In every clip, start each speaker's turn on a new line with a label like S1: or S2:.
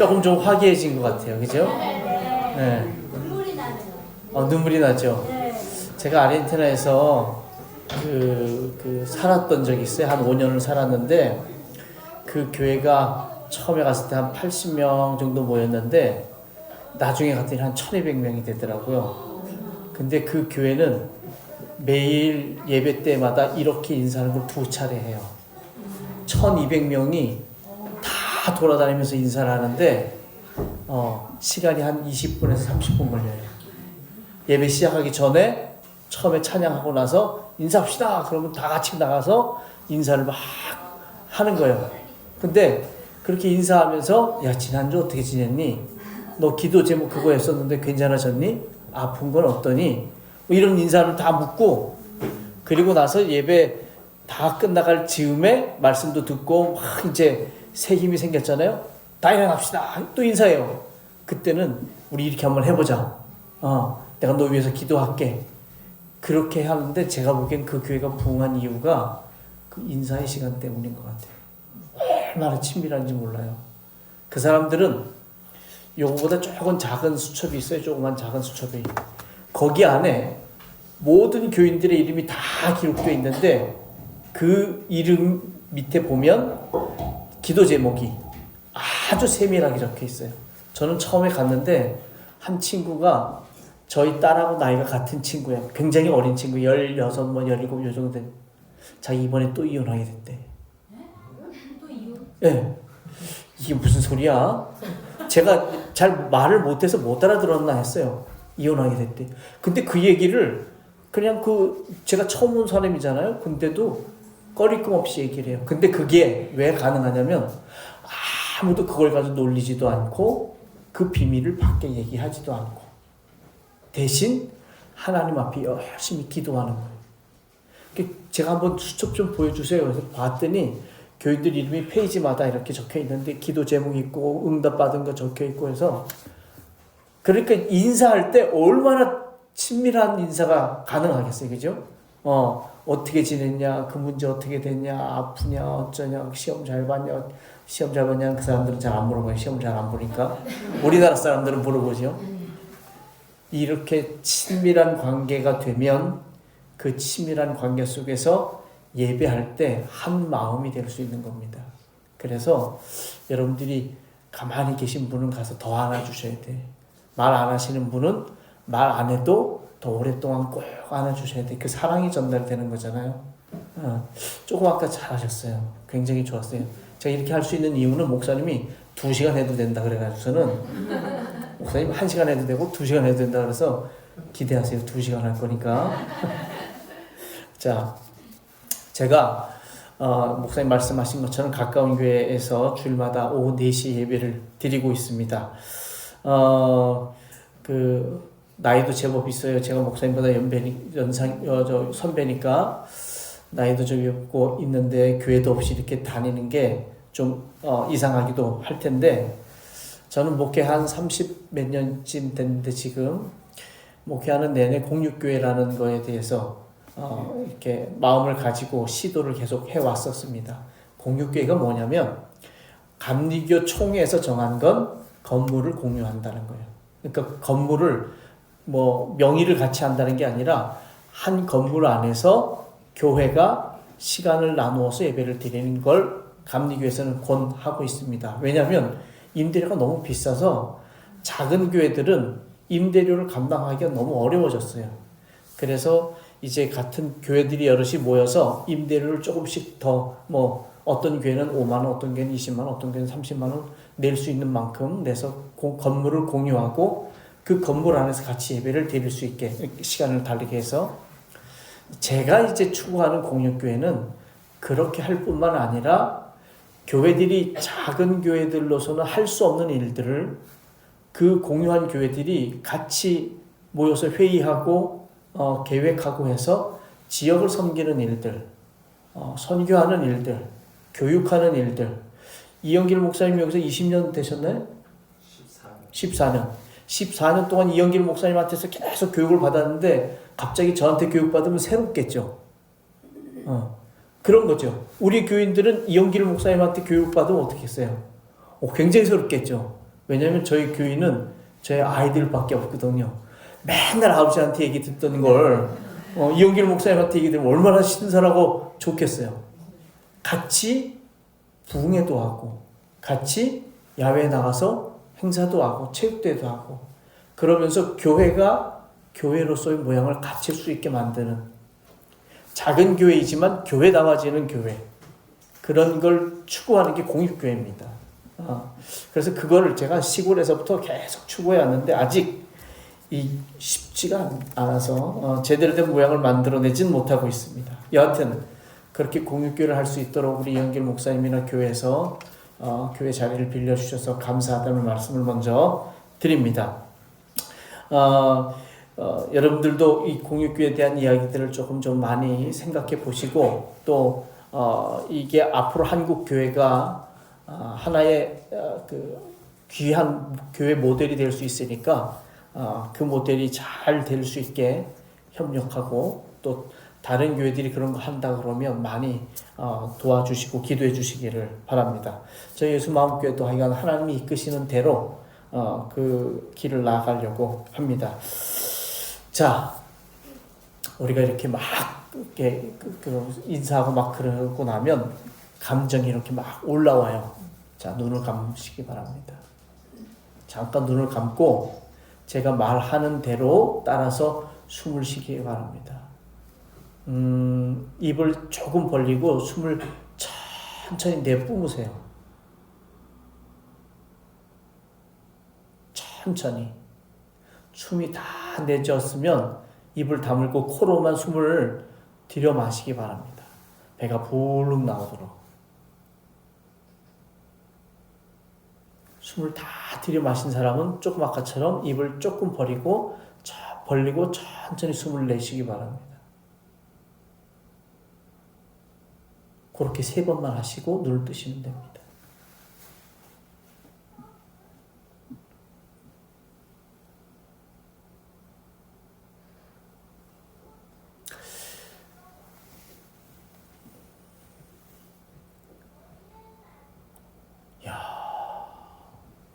S1: 조금 좀 화기해진 것 같아요. 그죠? 네.
S2: 눈물이 나네요.
S1: 눈물이 나죠.
S2: 네.
S1: 제가 아르헨티나에서 살았던 적이 있어요. 한 5년을 살았는데, 그 교회가 처음에 갔을 때 한 80명 정도 모였는데, 나중에 갔더니 한 1200명이 되더라고요. 근데 그 교회는 매일 예배 때마다 이렇게 인사하는 걸 2차례 해요. 1200명이 다 돌아다니면서 인사를 하는데, 시간이 한 20분에서 30분 걸려요. 예배 시작하기 전에 처음에 찬양하고 나서 인사합시다. 그러면 다 같이 나가서 인사를 막 하는 거예요. 근데 그렇게 인사하면서, 야, 지난주 어떻게 지냈니? 너 기도 제목 그거 했었는데 괜찮아졌니? 아픈 건 어떠니? 뭐 이런 인사를 다 묻고, 그리고 나서 예배 다 끝나갈 즈음에 말씀도 듣고 막 이제 새 힘이 생겼잖아요. 다 일어납시다. 또 인사해요. 그때는 우리 이렇게 한번 해보자. 내가 너 위해서 기도할게. 그렇게 하는데 제가 보기엔 그 교회가 부흥한 이유가 그 인사의 시간 때문인 것 같아요. 얼마나 친밀한지 몰라요. 그 사람들은 요거보다 조금 작은 수첩이 있어요. 조그만 작은 수첩이. 거기 안에 모든 교인들의 이름이 다 기록되어 있는데, 그 이름 밑에 보면 기도 제목이 아주 세밀하게 적혀 있어요. 저는 처음에 갔는데 한 친구가 저희 딸하고 나이가 같은 친구예요. 굉장히 어린 친구, 16, 17 요 정도 된. 자기 이번에 또 이혼하게 됐대.
S2: 또 이혼?
S1: 네. 이게 무슨 소리야? 제가 잘 말을 못해서 못 알아들었나 했어요. 이혼하게 됐대. 근데 그 얘기를 그냥 제가 처음 온 사람이잖아요. 근데도 꺼리낌 없이 얘기를 해요. 근데 그게 왜 가능하냐면, 아무도 그걸 가지고 놀리지도 않고 그 비밀을 밖에 얘기하지도 않고 대신 하나님 앞에 열심히 기도하는 거예요. 제가 한번 수첩 좀 보여주세요. 그래서 봤더니 교인들 이름이 페이지마다 이렇게 적혀 있는데, 기도 제목이 있고 응답받은 거 적혀 있고 해서, 그러니까 인사할 때 얼마나 친밀한 인사가 가능하겠어요. 그죠? 어떻게 지냈냐, 그 문제 어떻게 됐냐, 아프냐, 어쩌냐, 시험 잘 봤냐, 시험 잘 봤냐. 그 사람들은 잘 안 물어봐요. 시험 잘 안 보니까. 우리나라 사람들은 물어보죠. 이렇게 친밀한 관계가 되면 그 친밀한 관계 속에서 예배할 때 한 마음이 될 수 있는 겁니다. 그래서 여러분들이 가만히 계신 분은 가서 더 안아주셔야 돼. 말 안 하시는 분은 말 안 해도 더 오랫동안 꼭 안아주셔야 돼. 그 사랑이 전달되는 거잖아요. 조금 아까 잘하셨어요. 굉장히 좋았어요. 제가 이렇게 할 수 있는 이유는 목사님이 2시간 해도 된다 그래가지고서는, 목사님 1시간 해도 되고 2시간 해도 된다 그래서 기대하세요. 2시간 할 거니까. 자, 제가 목사님 말씀하신 것처럼 가까운 교회에서 주일마다 오후 4시 예배를 드리고 있습니다. 나이도 제법 있어요. 제가 목사님보다 선배니까 나이도 좀 있고 있는데 교회도 없이 이렇게 다니는 게 좀 이상하기도 할 텐데, 저는 목회 한 30 몇 년쯤 됐는데 지금 목회하는 내내 공육교회라는 거에 대해서 이렇게 마음을 가지고 시도를 계속 해왔었습니다. 공육교회가 뭐냐면 감리교 총회에서 정한 건 건물을 공유한다는 거예요. 그러니까 건물을 명의를 같이 한다는 게 아니라 한 건물 안에서 교회가 시간을 나누어서 예배를 드리는 걸 감리교에서는 권하고 있습니다. 왜냐하면 임대료가 너무 비싸서 작은 교회들은 임대료를 감당하기가 너무 어려워졌어요. 그래서 이제 같은 교회들이 여럿이 모여서 임대료를 조금씩 더 어떤 교회는 5만 원, 어떤 교회는 20만 원, 어떤 교회는 30만 원 낼 수 있는 만큼 내서 건물을 공유하고 그 건물 안에서 같이 예배를 드릴 수 있게 시간을 달리게 해서, 제가 이제 추구하는 공육교회는 그렇게 할 뿐만 아니라 교회들이 작은 교회들로서는 할 수 없는 일들을 그 공유한 교회들이 같이 모여서 회의하고 계획하고 해서 지역을 섬기는 일들, 선교하는 일들, 교육하는 일들. 이영길 목사님 여기서 20년 되셨나요? 14년. 14년 동안 이영길 목사님한테서 계속 교육을 받았는데 갑자기 저한테 교육받으면 새롭겠죠. 그런 거죠. 우리 교인들은 이영길 목사님한테 교육받으면 어떻게 했어요? 굉장히 새롭겠죠. 왜냐하면 저희 교인은 저희 아이들밖에 없거든요. 맨날 아버지한테 얘기 듣던 걸 이영길 목사님한테 얘기 들으면 얼마나 신선하고 좋겠어요. 같이 부흥회도 하고 같이 야외에 나가서 행사도 하고 체육대회도 하고 그러면서 교회가 교회로서의 모양을 갖출 수 있게 만드는 작은 교회이지만 교회다워지는 교회, 그런 걸 추구하는 게 공익교회입니다. 그래서 그거를 제가 시골에서부터 계속 추구해 왔는데 아직 쉽지가 않아서 제대로 된 모양을 만들어내진 못하고 있습니다. 여하튼 그렇게 공익교회를 할 수 있도록 우리 이영길 목사님이나 교회에서 교회 자리를 빌려주셔서 감사하다는 말씀을 먼저 드립니다. 여러분들도 이 공익교회에 대한 이야기들을 조금 좀 많이 생각해 보시고 또 이게 앞으로 한국 교회가 하나의 그 귀한 교회 모델이 될 수 있으니까 그 모델이 잘 될 수 있게 협력하고 또 다른 교회들이 그런 거 한다 그러면 많이 도와주시고 기도해 주시기를 바랍니다. 저희 예수마음교회도 하여간 하나님이 이끄시는 대로 그 길을 나아가려고 합니다. 자, 우리가 이렇게 막 이렇게 인사하고 막 그러고 나면 감정이 이렇게 막 올라와요. 자, 눈을 감으시기 바랍니다. 잠깐 눈을 감고 제가 말하는 대로 따라서 숨을 쉬기 바랍니다. 입을 조금 벌리고 숨을 천천히 내뿜으세요. 천천히. 숨이 다 내졌으면 입을 다물고 코로만 숨을 들여 마시기 바랍니다. 배가 불룩 나오도록. 숨을 다 들여 마신 사람은 조금 아까처럼 입을 조금 벌리고 천천히 숨을 내쉬기 바랍니다. 그렇게 3번만 하시고 눈을 뜨시면 됩니다.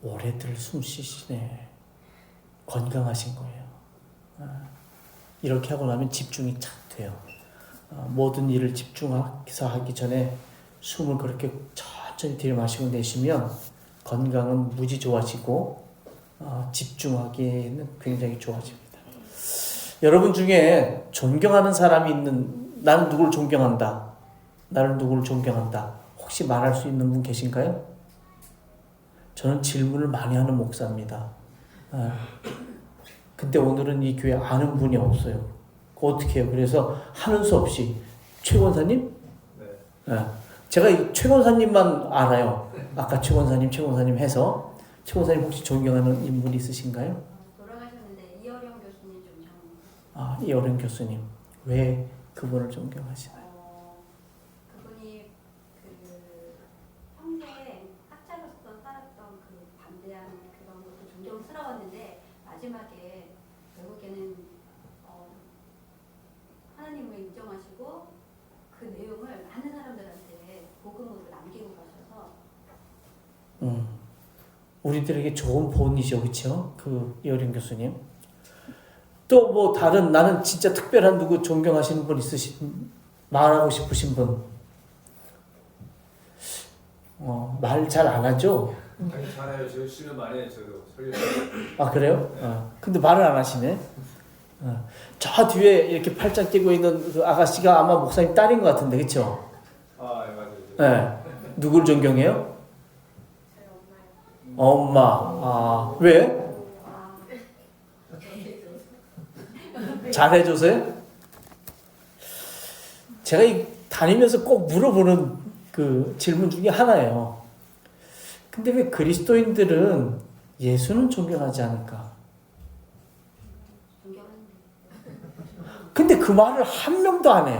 S1: 오래들 숨 쉬시네. 건강하신 거예요. 이렇게 하고 나면 집중이 착 돼요. 모든 일을 집중해서 하기 전에 숨을 그렇게 천천히 들이마시고 내쉬면 건강은 무지 좋아지고 집중하기에는 굉장히 좋아집니다. 여러분 중에 존경하는 사람이 있는, 나는 누구를 존경한다, 나는 누구를 존경한다, 혹시 말할 수 있는 분 계신가요? 저는 질문을 많이 하는 목사입니다. 근데 오늘은 이 교회 아는 분이 없어요. 어떻게 해요? 그래서 하는 수 없이 최 권사님? 네. 제가 이 최 권사님만 알아요. 아까 최 권사님 해서 최 권사님 혹시 존경하는 인물 있으신가요?
S2: 돌아가셨는데 이어령 교수님 존경.
S1: 이어령 교수님. 왜 그분을 존경하시나요?
S2: 그분이 평생 학자로서 살았던 그 담대한 그런 것도 존경스러웠는데 마지막에 결국에는 하나님을 인정하시고 그 내용을 많은 사람들한테 복음으로 남기고 가셔서
S1: 우리들에게 좋은 본이죠, 그렇죠? 그 이어령 교수님. 또 뭐 다른 나는 진짜 특별한 누구 존경하시는 분 있으신, 말하고 싶으신 분? 말 잘 안 하죠?
S3: 잘해요. 저 시간 많이 해요. 저도
S1: 아 그래요? 근데 말을 안 하시네. 저 뒤에 이렇게 팔짱 끼고 있는 그 아가씨가 아마 목사님 딸인 것 같은데, 그렇죠?
S3: 맞아요.
S1: 네. 누굴 존경해요? 엄마. 왜? 잘해줘서요? 제가 다니면서 꼭 물어보는 그 질문 중에 하나예요. 근데 왜 그리스도인들은 예수는 존경하지 않을까? 근데 그 말을 한 명도 안 해.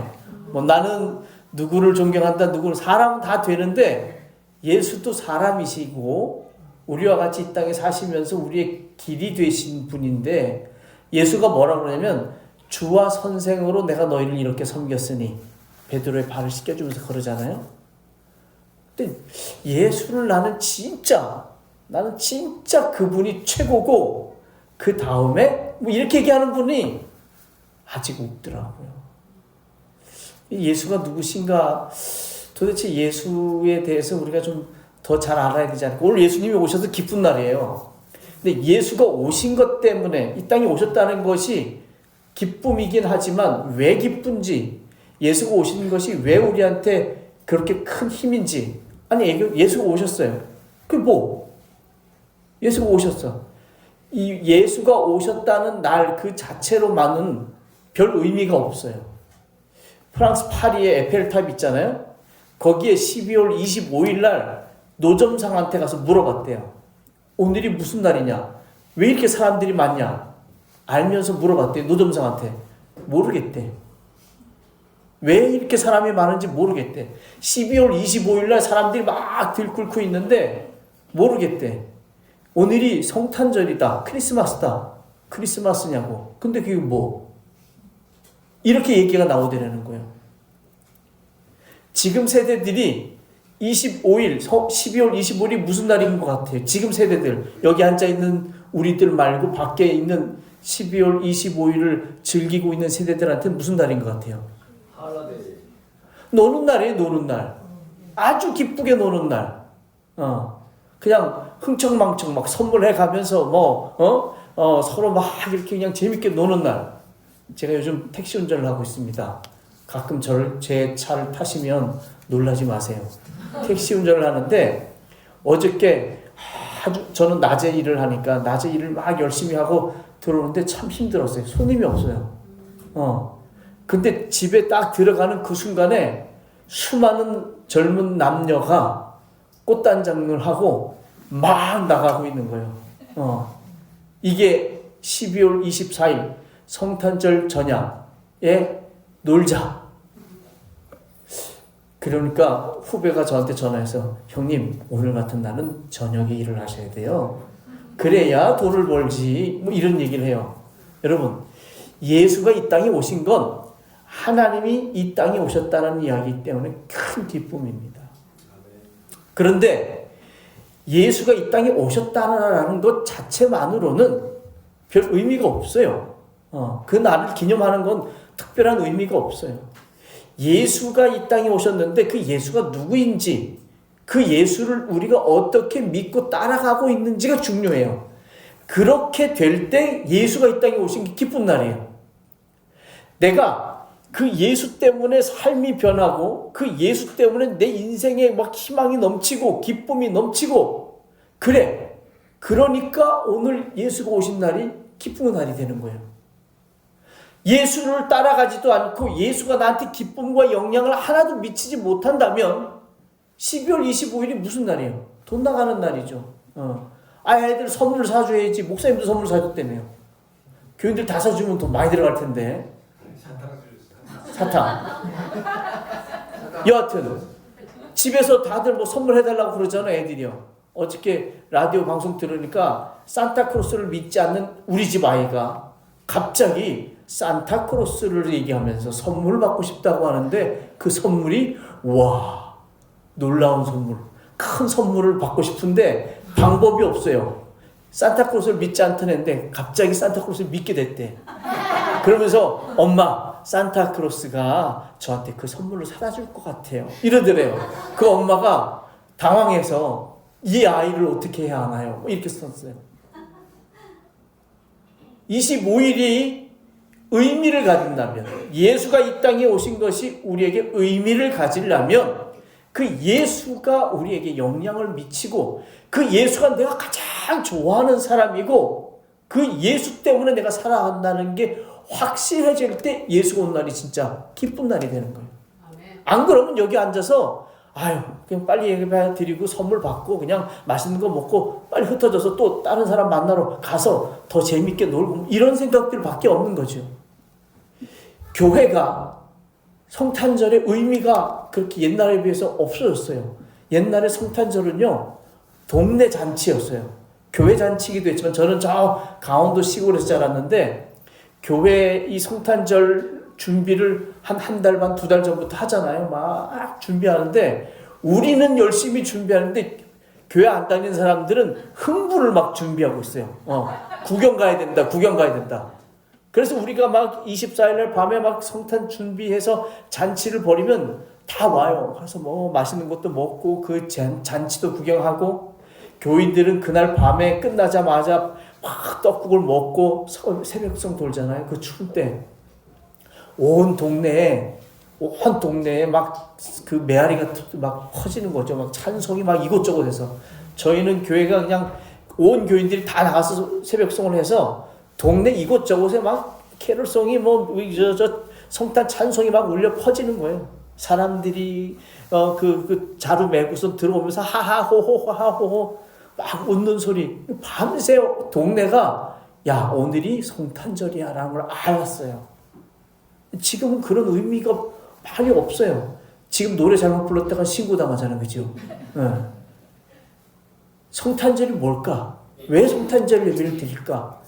S1: 뭐 나는 누구를 존경한다, 사람은 다 되는데 예수도 사람이시고 우리와 같이 이 땅에 사시면서 우리의 길이 되신 분인데 예수가 뭐라고 그러냐면 주와 선생으로 내가 너희를 이렇게 섬겼으니 베드로의 발을 씻겨주면서 그러잖아요. 근데 예수를 나는 진짜 나는 진짜 그분이 최고고 그 다음에 뭐 이렇게 얘기하는 분이 아직 없더라고요. 예수가 누구신가? 도대체 예수에 대해서 우리가 좀 더 잘 알아야 되지 않을까? 오늘 예수님이 오셔서 기쁜 날이에요. 근데 예수가 오신 것 때문에 이 땅에 오셨다는 것이 기쁨이긴 하지만 왜 기쁜지, 예수가 오신 것이 왜 우리한테 그렇게 큰 힘인지. 아니, 예수가 오셨어요. 그게 뭐? 예수가 오셨어. 이 예수가 오셨다는 날 그 자체로만은 별 의미가 없어요. 프랑스 파리에 에펠탑 있잖아요. 거기에 12월 25일 날 노점상한테 가서 물어봤대요. 오늘이 무슨 날이냐? 왜 이렇게 사람들이 많냐? 알면서 물어봤대요. 노점상한테. 모르겠대. 왜 이렇게 사람이 많은지 모르겠대. 12월 25일 날 사람들이 막 들끓고 있는데 모르겠대. 오늘이 성탄절이다. 크리스마스다. 크리스마스냐고. 근데 그게 뭐? 이렇게 얘기가 나오더라는 거예요. 지금 세대들이 25일, 12월 25일이 무슨 날인 것 같아요? 지금 세대들, 여기 앉아있는 우리들 말고 밖에 있는 12월 25일을 즐기고 있는 세대들한테는 무슨 날인 것 같아요?
S3: 할러데이.
S1: 노는 날이에요, 노는 날. 아주 기쁘게 노는 날. 그냥 흥청망청 막 선물해 가면서 서로 막 이렇게 그냥 재밌게 노는 날. 제가 요즘 택시 운전을 하고 있습니다. 가끔 제 차를 타시면 놀라지 마세요. 택시 운전을 하는데 어저께 저는 낮에 일을 하니까 낮에 일을 막 열심히 하고 들어오는데 참 힘들었어요. 손님이 없어요. 근데 집에 딱 들어가는 그 순간에 수많은 젊은 남녀가 꽃단장을 하고 막 나가고 있는 거예요. 이게 12월 24일 성탄절 저녁에 놀자. 그러니까 후배가 저한테 전화해서 형님 오늘 같은 날은 저녁에 일을 하셔야 돼요. 그래야 돈을 벌지. 뭐 이런 얘기를 해요. 여러분, 예수가 이 땅에 오신 건 하나님이 이 땅에 오셨다는 이야기 때문에 큰 기쁨입니다. 그런데 예수가 이 땅에 오셨다는 것 자체만으로는 별 의미가 없어요. 그 날을 기념하는 건 특별한 의미가 없어요. 예수가 이 땅에 오셨는데 그 예수가 누구인지, 그 예수를 우리가 어떻게 믿고 따라가고 있는지가 중요해요. 그렇게 될 때 예수가 이 땅에 오신 게 기쁜 날이에요. 내가 그 예수 때문에 삶이 변하고 그 예수 때문에 내 인생에 막 희망이 넘치고 기쁨이 넘치고 그래. 그러니까 오늘 예수가 오신 날이 기쁜 날이 되는 거예요. 예수를 따라가지도 않고 예수가 나한테 기쁨과 영향을 하나도 미치지 못한다면 12월 25일이 무슨 날이에요? 돈 나가는 날이죠. 애들 선물 사줘야지. 목사님도 선물 사줬다며요. 교인들 다 사주면 돈 많이 들어갈 텐데. 사탕. 여하튼 집에서 다들 뭐 선물해달라고 그러잖아, 애들이요. 어저께 라디오 방송 들으니까 산타크로스를 믿지 않는 우리 집 아이가 갑자기 산타크로스를 얘기하면서 선물 받고 싶다고 하는데 그 선물이 와, 놀라운 선물, 큰 선물을 받고 싶은데 방법이 없어요. 산타크로스를 믿지 않던 애인데 갑자기 산타크로스를 믿게 됐대. 그러면서 엄마, 산타크로스가 저한테 그 선물을 사다 줄 것 같아요. 이러더래요. 그 엄마가 당황해서 이 아이를 어떻게 해야 하나요? 이렇게 썼어요. 25일이 의미를 가진다면, 예수가 이 땅에 오신 것이 우리에게 의미를 가지려면 그 예수가 우리에게 영향을 미치고 그 예수가 내가 가장 좋아하는 사람이고 그 예수 때문에 내가 살아간다는 게 확실해질 때 예수가 온 날이 진짜 기쁜 날이 되는 거예요. 안 그러면 여기 앉아서 그냥 빨리 예배 드리고 선물 받고 그냥 맛있는 거 먹고 빨리 흩어져서 또 다른 사람 만나러 가서 더 재밌게 놀고 이런 생각들밖에 없는 거죠. 교회가 성탄절의 의미가 그렇게 옛날에 비해서 없어졌어요. 옛날에 성탄절은요, 동네 잔치였어요. 교회 잔치기도 했지만 저는 저 강원도 시골에서 자랐는데 교회 이 성탄절 준비를 한 달 반, 2달 전부터 하잖아요. 막 준비하는데 우리는 열심히 준비하는데 교회 안 다니는 사람들은 흥분을 막 준비하고 있어요. 구경 가야 된다, 구경 가야 된다. 그래서 우리가 막 24일날 밤에 막 성탄 준비해서 잔치를 벌이면 다 와요. 가서 뭐 맛있는 것도 먹고 그 잔치도 구경하고, 교인들은 그날 밤에 끝나자마자 막 떡국을 먹고 새벽성 돌잖아요. 그 추운 때 온 동네에 막 그 메아리가 막 퍼지는 거죠. 막 찬송이 막 이곳저곳에서. 저희는 교회가 그냥 온 교인들이 다 나가서 새벽성을 해서 동네 이곳저곳에 막 캐롤송이 저 성탄 찬송이 막 울려 퍼지는 거예요. 사람들이 그 자루 메고서 들어오면서 하하호호 하하호호 막 웃는 소리. 밤새 동네가 야, 오늘이 성탄절이야 라는 걸 알았어요. 지금은 그런 의미가 많이 없어요. 지금 노래 잘못 불렀다가 신고당하잖아요. 그죠? 네. 성탄절이 뭘까? 왜 성탄절 예배를 드릴까?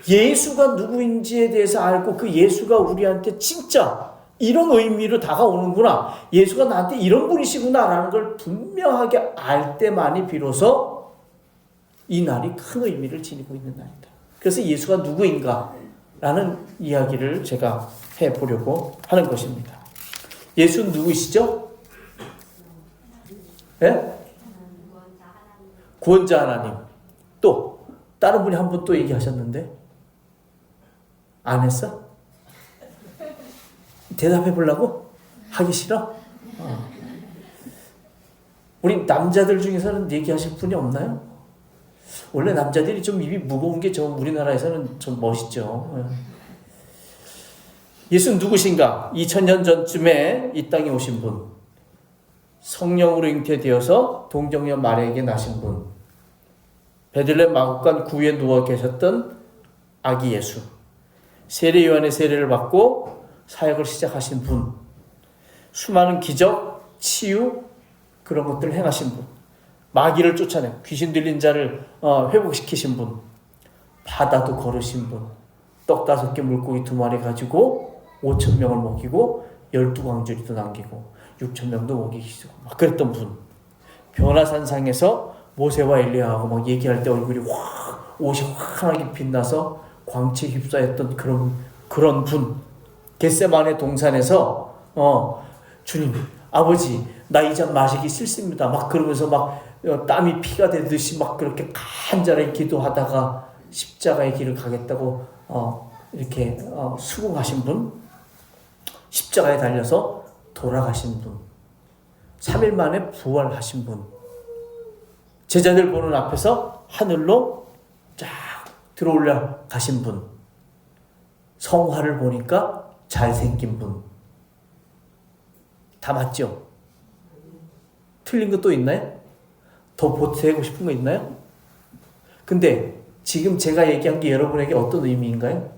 S1: 예수가 누구인지에 대해서 알고 그 예수가 우리한테 진짜 이런 의미로 다가오는구나. 예수가 나한테 이런 분이시구나 라는 걸 분명하게 알 때만이 비로소 이 날이 큰 의미를 지니고 있는 날이다. 그래서 예수가 누구인가 라는 이야기를 제가 해보려고 하는 것입니다. 예수는 누구시죠? 예? 구원자 하나님. 또 다른 분이 한 분 또 얘기하셨는데 안 했어? 대답해 보려고? 하기 싫어? 우리 남자들 중에서는 얘기하실 분이 없나요? 원래 남자들이 좀 입이 무거운 게 좀 우리나라에서는 좀 멋있죠. 예수는 누구신가? 2000년 전쯤에 이 땅에 오신 분, 성령으로 잉태되어서 동정녀 마리아에게 나신 분, 베들레헴 마구간 구유에 누워 계셨던 아기 예수, 세례 요한의 세례를 받고 사역을 시작하신 분, 수많은 기적, 치유 그런 것들을 행하신 분, 마귀를 쫓아내 귀신 들린 자를 회복시키신 분, 바다도 걸으신 분, 떡 5개 물고기 2마리 가지고 5,000명을 먹이고 12광주리도 남기고 6,000명도 먹이시고 막 그랬던 분, 변화산상에서 모세와 엘리야하고 막 얘기할 때 얼굴이 옷이 환하게 빛나서 광채 휩싸였던 그런 분, 겟세마네 동산에서 주님, 아버지, 나 이 잔 마시기 싫습니다. 막 그러면서 막 땀이 피가 되듯이 막 그렇게 간절히 기도하다가 십자가의 길을 가겠다고 이렇게 수긍하신 분, 십자가에 달려서 돌아가신 분, 3일 만에 부활하신 분, 제자들 보는 앞에서 하늘로 쫙 들어올라 가신 분, 성화를 보니까 잘생긴 분. 다 맞죠? 틀린 거 또 있나요? 더 보태고 싶은 거 있나요? 근데 지금 제가 얘기한 게 여러분에게 어떤 의미인가요?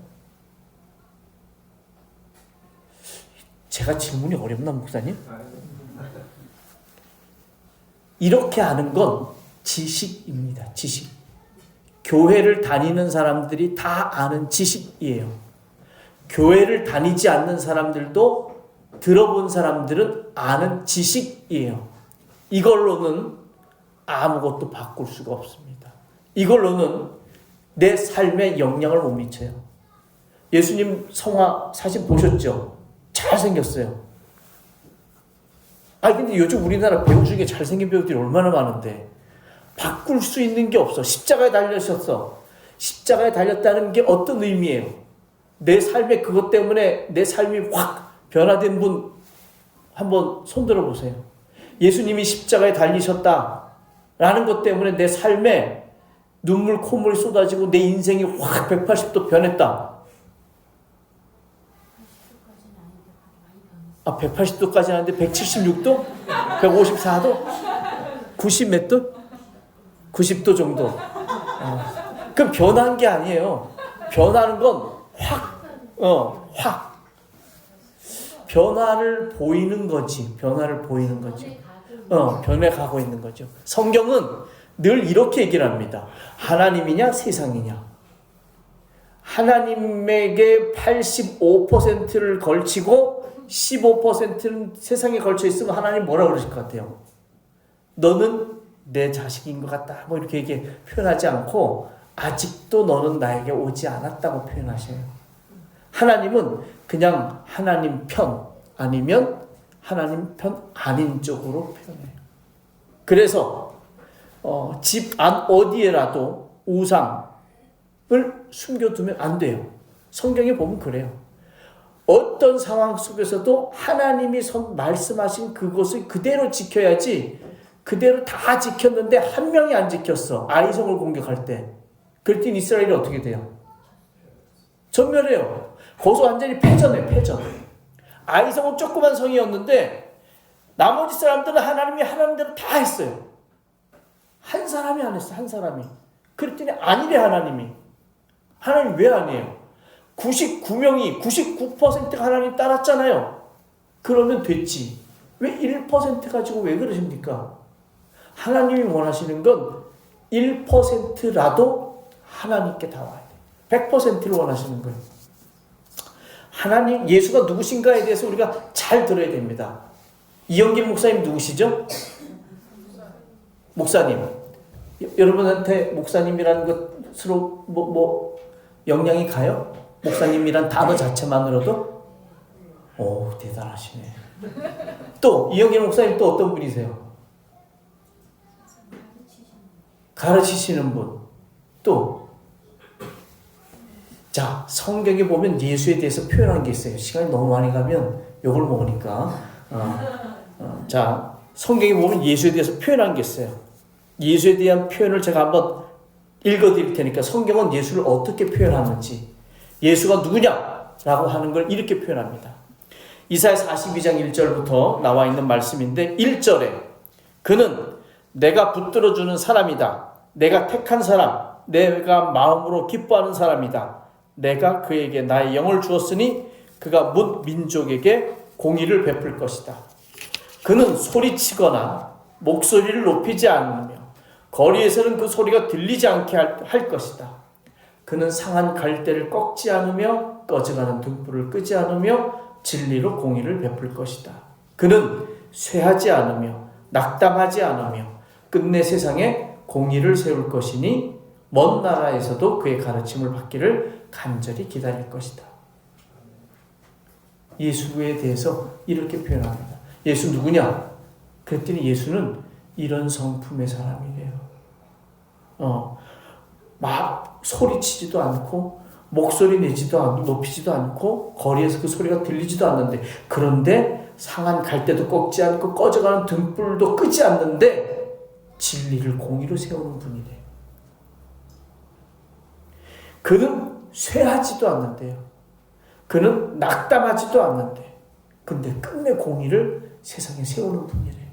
S1: 제가 질문이 어렵나, 목사님? 이렇게 아는 건 지식입니다. 지식. 교회를 다니는 사람들이 다 아는 지식이에요. 교회를 다니지 않는 사람들도 들어본 사람들은 아는 지식이에요. 이걸로는 아무것도 바꿀 수가 없습니다. 이걸로는 내 삶에 영향을 못 미쳐요. 예수님 성화 사진 보셨죠? 잘생겼어요. 근데 요즘 우리나라 배우 중에 잘생긴 배우들이 얼마나 많은데 바꿀 수 있는 게 없어. 십자가에 달리셨어. 십자가에 달렸다는 게 어떤 의미예요? 내 삶에 그것 때문에 내 삶이 확 변화된 분 한번 손들어 보세요. 예수님이 십자가에 달리셨다라는 것 때문에 내 삶에 눈물 콧물이 쏟아지고 내 인생이 확 180도 변했다. 180도까지는 아닌데 176도? 154도? 90 몇 도? 90도 정도. 그럼 변한 게 아니에요. 변하는 건 확. 변화를 보이는 거지. 변화를 보이는 거지. 변해가고 있는 거죠. 성경은 늘 이렇게 얘기를 합니다. 하나님이냐 세상이냐. 하나님에게 85%를 걸치고 15%는 세상에 걸쳐 있으면 하나님 뭐라고 그러실 것 같아요? 너는 내 자식인 것 같다 뭐 이렇게 표현하지 않고 아직도 너는 나에게 오지 않았다고 표현하셔요. 하나님은 그냥 하나님 편 아니면 하나님 편 아닌 쪽으로 표현해요. 그래서 집 안 어디에라도 우상을 숨겨두면 안 돼요. 성경에 보면 그래요. 어떤 상황 속에서도 하나님이 말씀하신 그것을 그대로 지켜야지. 그대로 다 지켰는데 한 명이 안 지켰어. 아이성을 공격할 때. 그랬더니 이스라엘이 어떻게 돼요? 전멸해요. 거기서 완전히 패전해요. 패전. 아이성은 조그만 성이었는데 나머지 사람들은 하나님이 하나님대로 다 했어요. 한 사람이 안 했어. 한 사람이. 그랬더니 아니래 하나님이. 하나님 왜 아니에요? 99명이 99%가 하나님 따랐잖아요. 그러면 됐지. 왜 1% 가지고 왜 그러십니까? 하나님이 원하시는 건 1%라도 하나님께 다 와야 돼. 100%를 원하시는 거예요. 하나님, 예수가 누구신가에 대해서 우리가 잘 들어야 됩니다. 이영길 목사님 누구시죠? 목사님. 여러분한테 목사님이라는 것으로 영향이 가요? 목사님이란 단어 자체만으로도? 오, 대단하시네. 또 이영길 목사님 또 어떤 분이세요? 가르치시는 분. 또 자, 성경에 보면 예수에 대해서 표현한 게 있어요. 시간이 너무 많이 가면 욕을 먹으니까. 자, 성경에 보면 예수에 대해서 표현한 게 있어요. 예수에 대한 표현을 제가 한번 읽어드릴 테니까 성경은 예수를 어떻게 표현하는지, 예수가 누구냐라고 하는 걸 이렇게 표현합니다. 이사야 42장 1절부터 나와 있는 말씀인데 1절에 그는 내가 붙들어주는 사람이다. 내가 택한 사람, 내가 마음으로 기뻐하는 사람이다. 내가 그에게 나의 영을 주었으니 그가 문 민족에게 공의를 베풀 것이다. 그는 소리치거나 목소리를 높이지 않으며 거리에서는 그 소리가 들리지 않게 할 것이다. 그는 상한 갈대를 꺾지 않으며 꺼져가는 등불을 끄지 않으며 진리로 공의를 베풀 것이다. 그는 쇠하지 않으며 낙담하지 않으며 끝내 세상에 공의를 세울 것이니 먼 나라에서도 그의 가르침을 받기를 간절히 기다릴 것이다. 예수에 대해서 이렇게 표현합니다. 예수 누구냐? 그랬더니 예수는 이런 성품의 사람이래요. 막 소리치지도 않고 목소리 내지도 않고 높이지도 않고 거리에서 그 소리가 들리지도 않는데, 그런데 상한 갈대도 꺾지 않고 꺼져가는 등불도 끄지 않는데 진리를 공의로 세우는 분이래요. 그는 쇠하지도 않는데요. 그는 낙담하지도 않는데 근데 끝내 공의를 세상에 세우는 분이래요.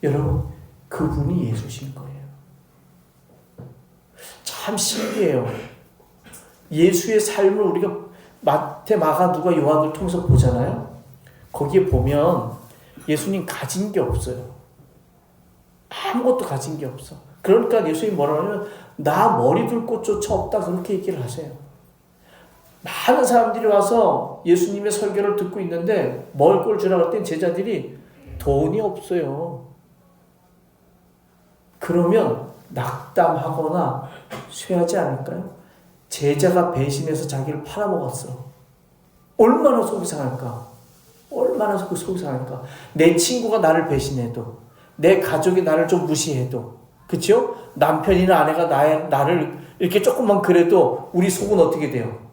S1: 여러분, 그분이 예수신 거예요. 참 신기해요. 예수의 삶을 우리가 마태, 마가, 누가, 요한을 통해서 보잖아요. 거기에 보면 예수님 가진 게 없어요. 아무것도 가진 게 없어. 그러니까 예수님이 뭐라고 하냐면 나 머리 둘 곳조차 없다, 그렇게 얘기를 하세요. 많은 사람들이 와서 예수님의 설교를 듣고 있는데 먹을 걸 주라고 할 땐 제자들이 돈이 없어요. 그러면 낙담하거나 쇠하지 않을까요? 제자가 배신해서 자기를 팔아먹었어. 얼마나 속이 상할까? 얼마나 속이 상할까? 내 친구가 나를 배신해도, 내 가족이 나를 좀 무시해도, 그렇죠? 남편이나 아내가 나를 이렇게 조금만 그래도 우리 속은 어떻게 돼요?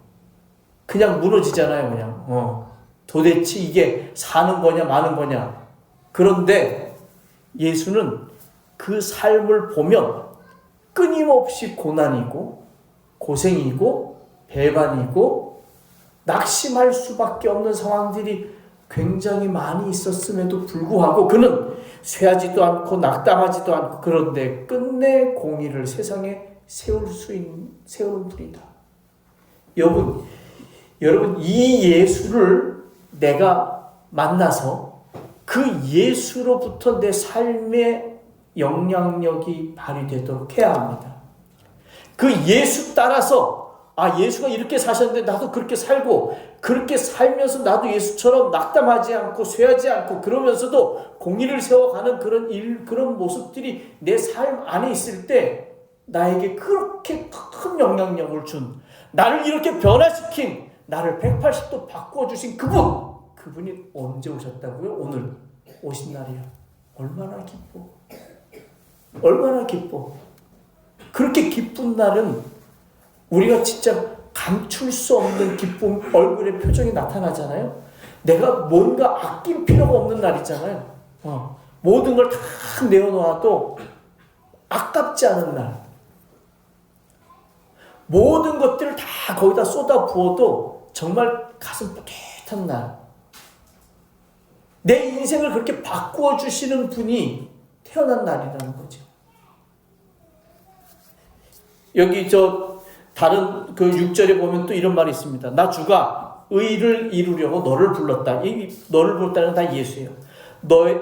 S1: 그냥 무너지잖아요. 그냥 도대체 이게 사는 거냐 마는 거냐. 그런데 예수는 그 삶을 보면 끊임없이 고난이고 고생이고 배반이고 낙심할 수밖에 없는 상황들이 굉장히 많이 있었음에도 불구하고 그는 쇠하지도 않고 낙담하지도 않고, 그런데 끝내 공의를 세상에 세우는 분이다. 여러분, 이 예수를 내가 만나서 그 예수로부터 내 삶의 영향력이 발휘되도록 해야 합니다. 그 예수 따라서 예수가 이렇게 사셨는데 나도 그렇게 살고, 그렇게 살면서 나도 예수처럼 낙담하지 않고 쇠하지 않고 그러면서도 공의를 세워가는 그런 모습들이 내 삶 안에 있을 때 나에게 그렇게 큰 영향력을 준, 나를 이렇게 변화시킨, 나를 180도 바꿔주신 그분이 언제 오셨다고요? 오늘 오신 날이야. 얼마나 기뻐. 얼마나 기뻐. 그렇게 기쁜 날은 우리가 진짜 감출 수 없는 기쁨, 얼굴에 표정이 나타나잖아요. 내가 뭔가 아낄 필요가 없는 날이잖아요. 모든 걸 다 내어놓아도 아깝지 않은 날. 모든 것들을 다 거기다 쏟아 부어도 정말 가슴 뿌듯한 날. 내 인생을 그렇게 바꾸어 주시는 분이 태어난 날이라는 거죠. 여기 다른 그 6절에 보면 또 이런 말이 있습니다. 나 주가 의를 이루려고 너를 불렀다. 이 너를 불렀다는 건 다 예수예요.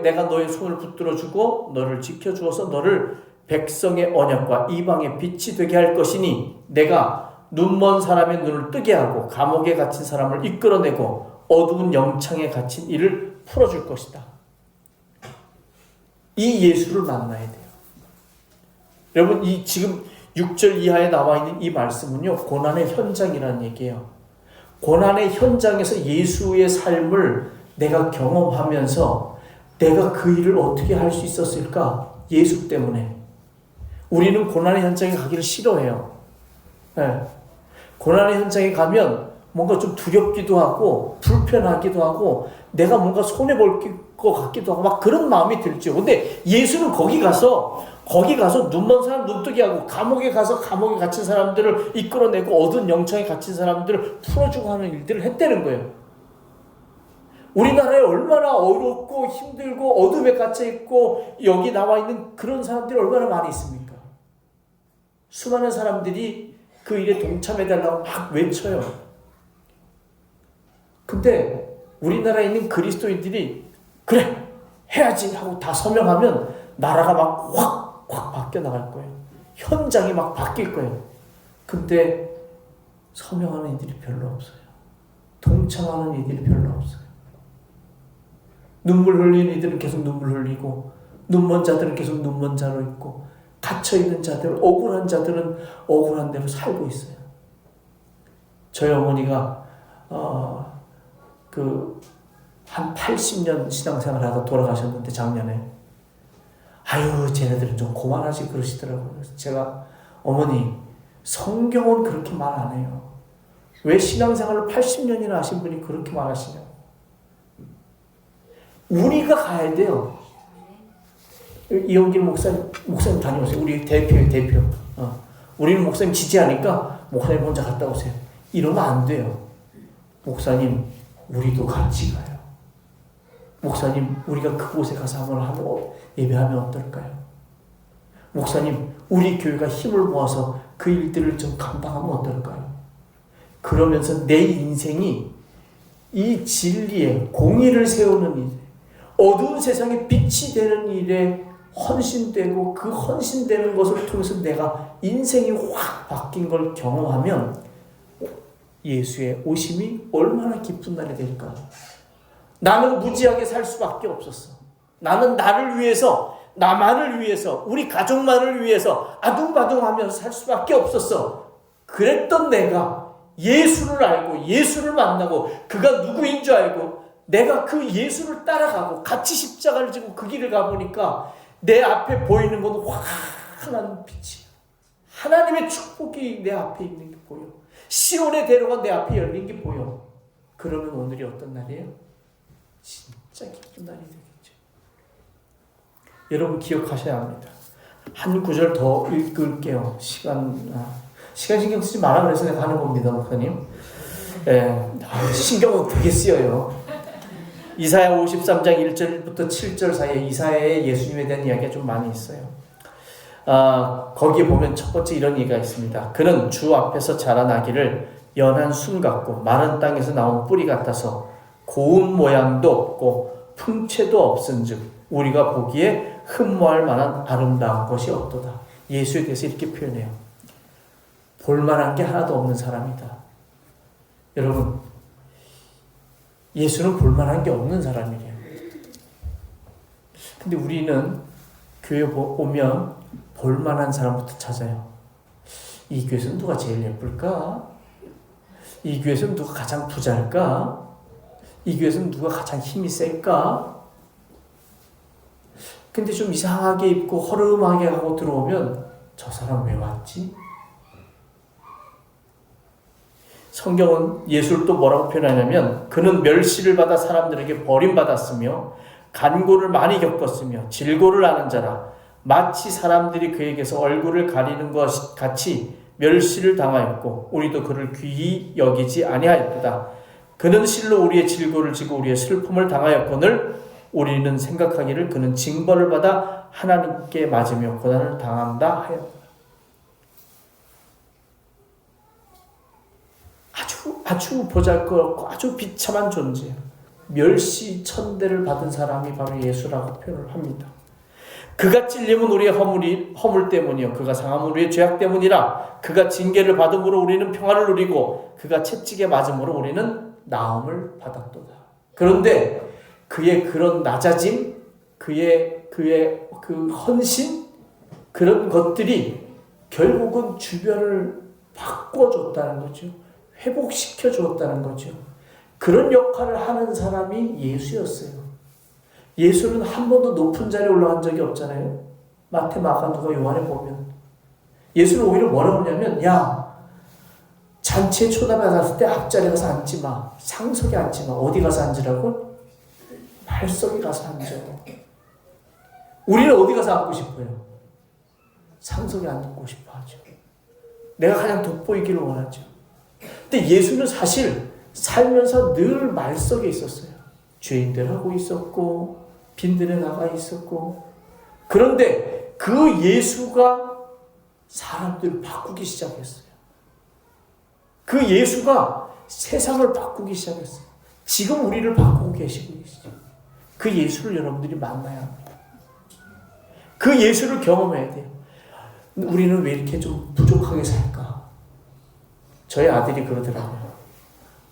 S1: 내가 너의 손을 붙들어 주고 너를 지켜 주어서 너를 백성의 언약과 이방의 빛이 되게 할 것이니 내가 눈먼 사람의 눈을 뜨게 하고 감옥에 갇힌 사람을 이끌어내고 어두운 영창에 갇힌 이를 풀어줄 것이다. 이 예수를 만나야 돼요. 여러분, 이 지금 6절 이하에 나와 있는 이 말씀은요, 고난의 현장이라는 얘기예요. 고난의 현장에서 예수의 삶을 내가 경험하면서 내가 그 일을 어떻게 할 수 있었을까? 예수 때문에. 우리는 고난의 현장에 가기를 싫어해요. 네. 고난의 현장에 가면 뭔가 좀 두렵기도 하고 불편하기도 하고 내가 뭔가 손해볼 것 같기도 하고 막 그런 마음이 들죠. 근데 예수는 거기 가서 눈먼 사람 눈뜨게 하고 감옥에 갇힌 사람들을 이끌어내고 어두운 영창에 갇힌 사람들을 풀어주고 하는 일들을 했다는 거예요. 우리나라에 얼마나 어렵고 힘들고 어둠에 갇혀있고 여기 나와 있는 그런 사람들이 얼마나 많이 있습니까? 수많은 사람들이 그 일에 동참해달라고 막 외쳐요. 근데 우리나라에 있는 그리스도인들이 그래 해야지 하고 다 서명하면 나라가 막 확 바뀌어 나갈 거예요. 현장이 막 바뀔 거예요. 근데 서명하는 이들이 별로 없어요. 동참하는 이들이 별로 없어요. 눈물 흘리는 이들은 계속 눈물 흘리고 눈먼 자들은 계속 눈먼 자로 있고 갇혀있는 자들, 억울한 자들은 억울한 대로 살고 있어요. 저희 어머니가 한 80년 신앙생활 하다 돌아가셨는데 작년에 아유 쟤네들은 좀 그만하지 그러시더라고요. 그래서 제가 어머니 성경은 그렇게 말 안 해요. 왜 신앙생활을 80년이나 하신 분이 그렇게 말하시냐고. 우리가 가야 돼요. 이용길 목사님 다녀오세요. 우리 대표예요, 대표. 우리는 목사님 지지하니까 목사님 혼자 갔다 오세요. 이러면 안 돼요. 목사님, 우리도 같이 가요. 목사님, 우리가 그곳에 가서 한번 예배하면 어떨까요? 목사님, 우리 교회가 힘을 모아서 그 일들을 좀 감당하면 어떨까요? 그러면서 내 인생이 이 진리에 공의를 세우는 일, 어두운 세상에 빛이 되는 일에 헌신되고 그 헌신되는 것을 통해서 내가 인생이 확 바뀐 걸 경험하면 예수의 오심이 얼마나 기쁜 날이 될까? 나는 무지하게 살 수밖에 없었어. 나는 나를 위해서, 나만을 위해서, 우리 가족만을 위해서 아둥바둥하면서 살 수밖에 없었어. 그랬던 내가 예수를 알고 예수를 만나고 그가 누구인 줄 알고 내가 그 예수를 따라가고 같이 십자가를 지고 그 길을 가보니까 내 앞에 보이는 건 환한 빛이야. 하나님의 축복이 내 앞에 있는 게 보여. 시온의 대로가 내 앞에 열린 게 보여. 그러면 오늘이 어떤 날이에요? 진짜 기쁜 날이 되겠죠. 여러분 기억하셔야 합니다. 한 구절 더 읽을게요. 시간 신경 쓰지 마라 그래서 내가 하는 겁니다, 목사님. 신경은 되게 쓰여요. 이사야 53장 1절부터 7절 사이에 이사야의 예수님에 대한 이야기가 좀 많이 있어요. 거기에 보면 첫 번째 이런 얘기가 있습니다. 그는 주 앞에서 자라나기를 연한 순 같고 마른 땅에서 나온 뿌리 같아서 고운 모양도 없고 풍채도 없은즉 우리가 보기에 흠모할 만한 아름다운 것이 없도다. 예수에 대해서 이렇게 표현해요. 볼만한 게 하나도 없는 사람이다. 여러분, 예수는 볼만한 게 없는 사람이래요. 근데 우리는 교회 오면 볼만한 사람부터 찾아요. 이 교회에서는 누가 제일 예쁠까? 이 교회에서는 누가 가장 부자일까? 이 교회에서는 누가 가장 힘이 셀까? 근데 좀 이상하게 입고 허름하게 하고 들어오면 저 사람 왜 왔지? 성경은 예수를 또 뭐라고 표현하냐면 그는 멸시를 받아 사람들에게 버림받았으며 간고를 많이 겪었으며 질고를 아는 자라 마치 사람들이 그에게서 얼굴을 가리는 것 같이 멸시를 당하였고 우리도 그를 귀히 여기지 아니하였도다. 그는 실로 우리의 질고를 지고 우리의 슬픔을 당하였거늘 우리는 생각하기를 그는 징벌을 받아 하나님께 맞으며 고난을 당한다 하였다. 아주 보잘것없고 아주 비참한 존재, 멸시 천대를 받은 사람이 바로 예수라고 표현을 합니다. 그가 찔림은 우리의 허물 때문이요 그가 상함은 우리의 죄악 때문이라. 그가 징계를 받음으로 우리는 평안을 누리고 그가 채찍에 맞음으로 우리는 나음을 받았도다. 그런데 그의 그런 낮아짐, 그의 그 헌신, 그런 것들이 결국은 주변을 바꿔줬다는 거죠. 회복시켜줬다는 거죠. 그런 역할을 하는 사람이 예수였어요. 예수는 한 번도 높은 자리에 올라간 적이 없잖아요. 마태, 마가, 누가, 요한에 보면 예수는 오히려 뭐라고 하냐면 야, 잔치에 초대받았을 때 앞자리에 가서 앉지 마. 상석에 앉지 마. 어디 가서 앉으라고? 발석에 가서 앉아. 우리는 어디 가서 앉고 싶어요? 상석에 앉고 싶어 하죠. 내가 가장 돋보이기를 원하죠. 근데 예수는 사실 살면서 늘 말석에 있었어요. 죄인들하고 있었고 빈들에 나가 있었고. 그런데 그 예수가 사람들을 바꾸기 시작했어요. 그 예수가 세상을 바꾸기 시작했어요. 지금 우리를 바꾸고 계시고 계시죠. 그 예수를 여러분들이 만나야 합니다. 그 예수를 경험해야 돼요. 우리는 왜 이렇게 좀 부족하게 살까? 저희 아들이 그러더라고요.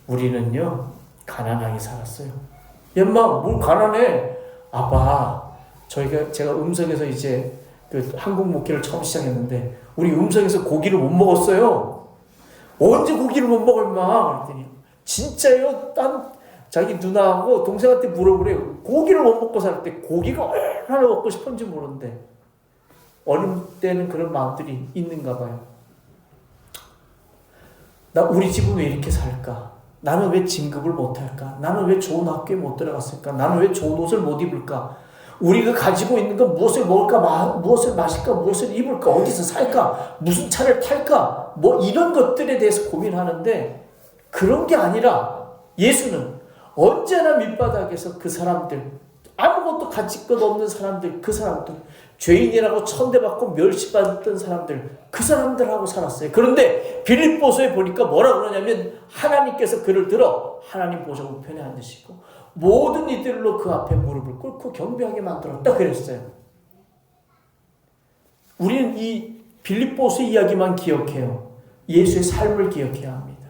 S1: 우리는요 가난하게 살았어요. 엄마 뭘 가난해? 아빠 제가 음성에서 이제 그 한국 목회를 처음 시작했는데 우리 음성에서 고기를 못 먹었어요. 언제 고기를 못 먹어 임마? 그랬더니 진짜요? 난 자기 누나하고 동생한테 물어보래요. 고기를 못 먹고 살 때 고기가 얼마나 먹고 싶은지 모르는데 어린 때는 그런 마음들이 있는가 봐요. 우리 집은 왜 이렇게 살까? 나는 왜 진급을 못할까? 나는 왜 좋은 학교에 못 들어갔을까? 나는 왜 좋은 옷을 못 입을까? 우리가 가지고 있는 건 무엇을 먹을까? 무엇을 마실까? 무엇을 입을까? 어디서 살까? 무슨 차를 탈까? 뭐 이런 것들에 대해서 고민하는데 그런 게 아니라 예수는 언제나 밑바닥에서 그 사람들, 아무것도 가치것 없는 사람들, 그 사람들, 죄인이라고 천대받고 멸시받던 사람들, 그 사람들하고 살았어요. 그런데 빌립보서에 보니까 뭐라 그러냐면 하나님께서 그를 들어 하나님 보좌 우편에 앉으시고 모든 이들로 그 앞에 무릎을 꿇고 경배하게 만들었다 그랬어요. 우리는 이 빌립보서 이야기만 기억해요. 예수의 삶을 기억해야 합니다.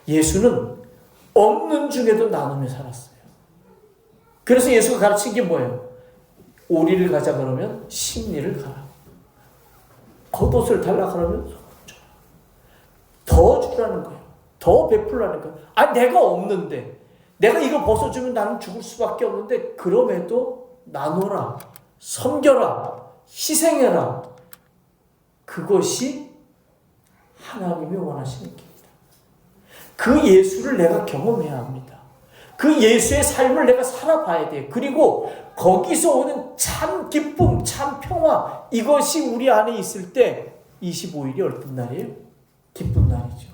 S1: 예수는 없는 중에도 나눔에 살았어요. 그래서 예수가 가르친 게 뭐예요? 오리를 가자 그러면 십리를 가라. 겉옷을 달라 그러면 더 주라는 거예요. 더 베풀라는 거예요. 아, 내가 없는데 내가 이거 벗어주면 나는 죽을 수밖에 없는데 그럼에도 나눠라, 섬겨라, 희생해라. 그것이 하나님이 원하시는 길이다. 그 예수를 내가 경험해야 합니다. 그 예수의 삶을 내가 살아봐야 돼요. 그리고 거기서 오는 참 기쁨, 참 평화, 이것이 우리 안에 있을 때 25일이 어떤 날이에요? 기쁜 날이죠.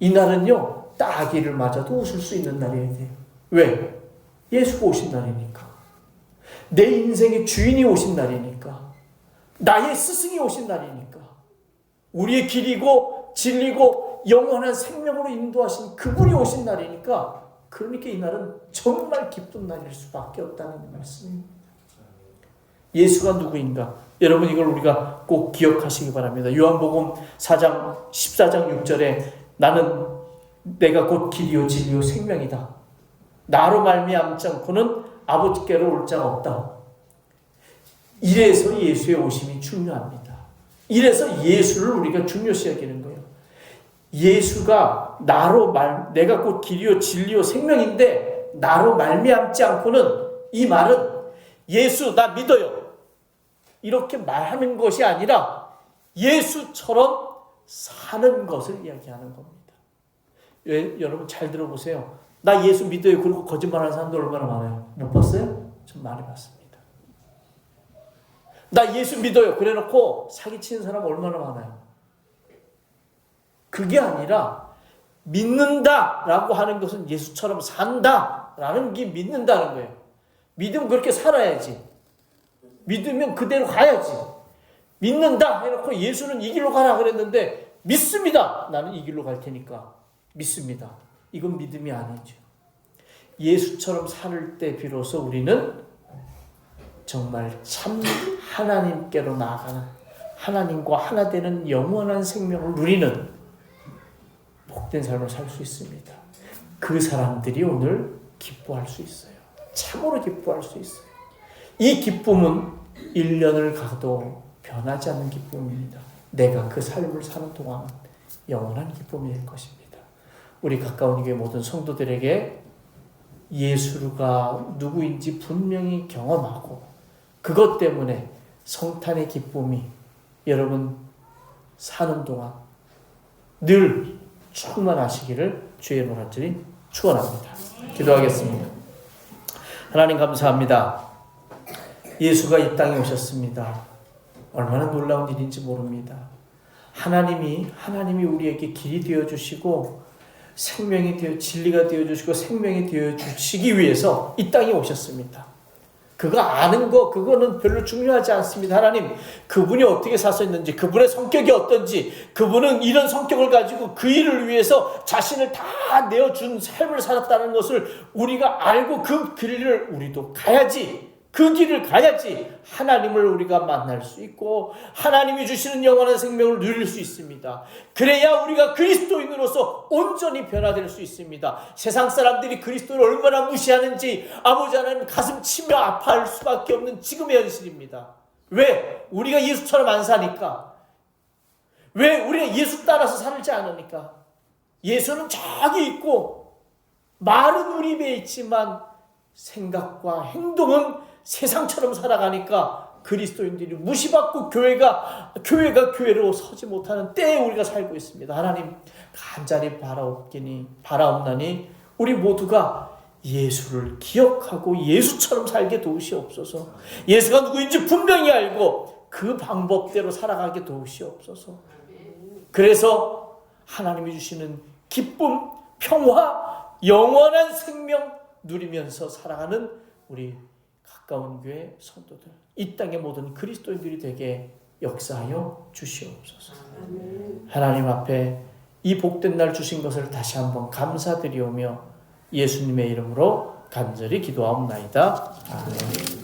S1: 이 날은요, 따귀를 맞아도 웃을 수 있는 날이어야 돼요. 왜? 예수가 오신 날이니까. 내 인생의 주인이 오신 날이니까. 나의 스승이 오신 날이니까. 우리의 길이고 진리고 영원한 생명으로 인도하신 그분이 오신 날이니까. 그러니까 이 날은 정말 기쁜 날일 수밖에 없다는 말씀입니다. 예수가 누구인가? 여러분 이걸 우리가 꼭 기억하시기 바랍니다. 요한복음 14장 6절에 나는 내가 곧 길이요 진리요 생명이다. 나로 말미암지 않고는 아버지께로 올 자가 없다. 이래서 예수의 오심이 중요합니다. 이래서 예수를 우리가 중요시 여기는 거예요. 예수가 내가 곧 길이요 진리요 생명인데 나로 말미암지 않고는, 이 말은 예수 나 믿어요 이렇게 말하는 것이 아니라 예수처럼 사는 것을 이야기하는 겁니다. 여러분 잘 들어보세요. 나 예수 믿어요 그리고 거짓말하는 사람들 얼마나 많아요? 못 봤어요? 좀 많이 봤습니다. 나 예수 믿어요 그래놓고 사기치는 사람 얼마나 많아요? 그게 아니라 믿는다라고 하는 것은 예수처럼 산다라는 게 믿는다는 거예요. 믿으면 그렇게 살아야지. 믿으면 그대로 가야지. 믿는다 해놓고 예수는 이 길로 가라 그랬는데 믿습니다. 나는 이 길로 갈 테니까 믿습니다. 이건 믿음이 아니죠. 예수처럼 살 때 비로소 우리는 정말 참 하나님께로 나아가는, 하나님과 하나 되는 영원한 생명을 누리는 복된 삶을 살 수 있습니다. 그 사람들이 오늘 기뻐할 수 있어요. 참으로 기뻐할 수 있어요. 이 기쁨은 1년을 가도 변하지 않는 기쁨입니다. 내가 그 삶을 사는 동안 영원한 기쁨이 될 것입니다. 우리 가까운 교회 모든 성도들에게 예수가 누구인지 분명히 경험하고 그것 때문에 성탄의 기쁨이 여러분 사는 동안 늘 충만하시기를 주의 이름으로 간절히 축원합니다. 기도하겠습니다. 하나님 감사합니다. 예수가 이 땅에 오셨습니다. 얼마나 놀라운 일인지 모릅니다. 하나님이 우리에게 길이 되어 주시고 생명이 되어 진리가 되어 주시고 생명이 되어 주시기 위해서 이 땅에 오셨습니다. 그거 아는 거 그거는 별로 중요하지 않습니다. 하나님 그분이 어떻게 사셨는지, 그분의 성격이 어떤지, 그분은 이런 성격을 가지고 그 일을 위해서 자신을 다 내어준 삶을 살았다는 것을 우리가 알고 그 길을 우리도 가야지, 그 길을 가야지 하나님을 우리가 만날 수 있고 하나님이 주시는 영원한 생명을 누릴 수 있습니다. 그래야 우리가 그리스도인으로서 온전히 변화될 수 있습니다. 세상 사람들이 그리스도를 얼마나 무시하는지 아버지 하나님 가슴 치며 아파할 수밖에 없는 지금의 현실입니다. 왜? 우리가 예수처럼 안 사니까. 왜? 우리가 예수 따라서 살지 않으니까. 예수는 저기 있고 말은 우리 입에 있지만 생각과 행동은 세상처럼 살아가니까 그리스도인들이 무시받고 교회가 교회로 서지 못하는 때에 우리가 살고 있습니다. 하나님 간절히 바라옵나니 우리 모두가 예수를 기억하고 예수처럼 살게 도우시옵소서. 예수가 누구인지 분명히 알고 그 방법대로 살아가게 도우시옵소서. 그래서 하나님이 주시는 기쁨, 평화, 영원한 생명 누리면서 살아가는 우리 가까운 교회 성도들, 이 땅의 모든 그리스도인들이 되게 역사하여 주시옵소서. 하나님 앞에 이 복된 날 주신 것을 다시 한번 감사드리오며 예수님의 이름으로 간절히 기도하옵나이다. 아멘.